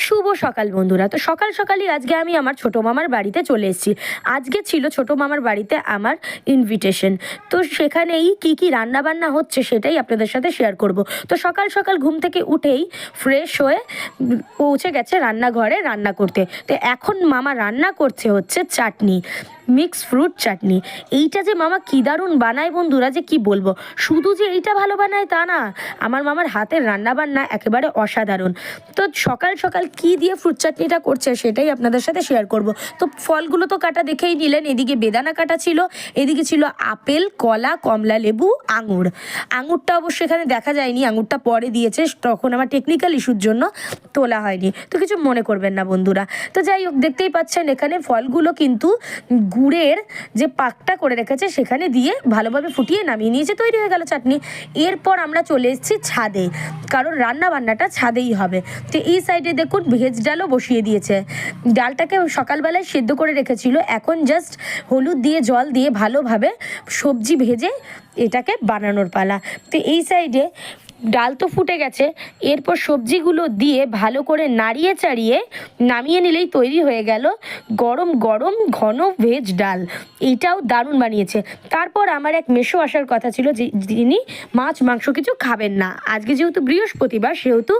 শুভ সকাল বন্ধুরা। তো সকাল সকালই আজকে আমি আমার ছোটো মামার বাড়িতে চলে এসেছি। আজকে ছিল ছোটো মামার বাড়িতে আমার ইনভিটেশন। তো সেখানেই কি কি রান্নাবান্না হচ্ছে সেটাই আপনাদের সাথে শেয়ার করব। তো সকাল সকাল ঘুম থেকে উঠেই ফ্রেশ হয়ে পৌঁছে গেছে রান্নাঘরে রান্না করতে। তো এখন মামা রান্না করছে হচ্ছে চাটনি, মিক্স ফ্রুট চাটনি। এইটা যে মামা কী দারুণ বানায় বন্ধুরা, যে কি বলবো। শুধু যে এইটা ভালো বানায় তা না, আমার মামার হাতের রান্নাবান্না একেবারে অসাধারণ। তো সকাল সকাল কি দিয়ে ফ্রুট চাটনিটা করছে সেটাই আপনাদের সাথে শেয়ার করব। তো ফলগুলো তো কাটা দেখেই নিলেন, এদিকে বেদানা কাটা ছিল, এদিকে ছিল আপেল, কলা, কমলা লেবু, আঙুর। আঙুরটা অবশ্য এখানে দেখা যায়নি, আঙুরটা পরে দিয়েছে, তখন আমার টেকনিক্যাল ইস্যুর জন্য তোলা হয়নি। তো কিছু মনে করবেন না বন্ধুরা। তো যাই হোক, দেখতেই পাচ্ছেন এখানে ফলগুলো কিন্তু গুড়ের যে পাকটা করে রেখেছে সেখানে দিয়ে ভালোভাবে ফুটিয়ে নামিয়ে নিয়েছে, তৈরি হয়ে গেল চাটনি। এরপর আমরা চলে এসেছি ছাদে, কারণ রান্না বান্নাটা ছাদেই হবে। তো এই সাইডে দেখুন ভেজ ডালও বসিয়ে দিয়েছে। ডালটাকে সকালবেলায় সেদ্ধ করে রেখেছিল, এখন জাস্ট হলুদ দিয়ে জল দিয়ে ভালোভাবে সবজি ভেজে এটাকে বানানোর পালা। তো এই সাইডে ডাল তো ফুটে গেছে, এরপর সবজিগুলো দিয়ে ভালো করে নাড়িয়ে চাড়িয়ে নামিয়ে নিলেই তৈরি হয়ে গেল গরম গরম ঘন ভেজ ডাল। এইটাও দারুণ বানিয়েছে। তারপর আমার এক মেসো আসার কথা ছিল, যিনি মাছ মাংস কিছু খাবেন না। আজকে যেহেতু বৃহস্পতিবার সেহেতু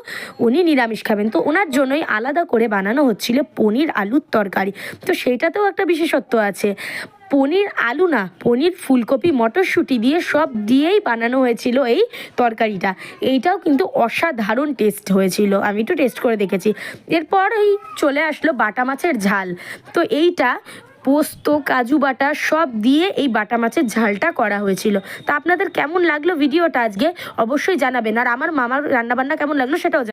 উনি নিরামিষ খাবেন, তো ওনার জন্যই আলাদা করে বানানো হচ্ছিল পনির আলুর তরকারি। তো সেইটাতেও একটা বিশেষত্ব আছে, পনির আলু না, পনির ফুলকপি মটরশুঁটি দিয়ে সব দিয়েই বানানো হয়েছিল এই তরকারিটা। এইটাও কিন্তু অসাধারণ টেস্ট হয়েছিল, আমি একটু টেস্ট করে দেখেছি। এরপর এই চলে আসলো বাটা মাছের ঝাল। তো এইটা পোস্ত, কাজু বাটা সব দিয়ে এই বাটা মাছের ঝালটা করা হয়েছিল। তা আপনাদের কেমন লাগলো ভিডিওটা আজকে অবশ্যই জানাবেন, আর আমার মামার রান্নাবান্না কেমন লাগলো সেটাও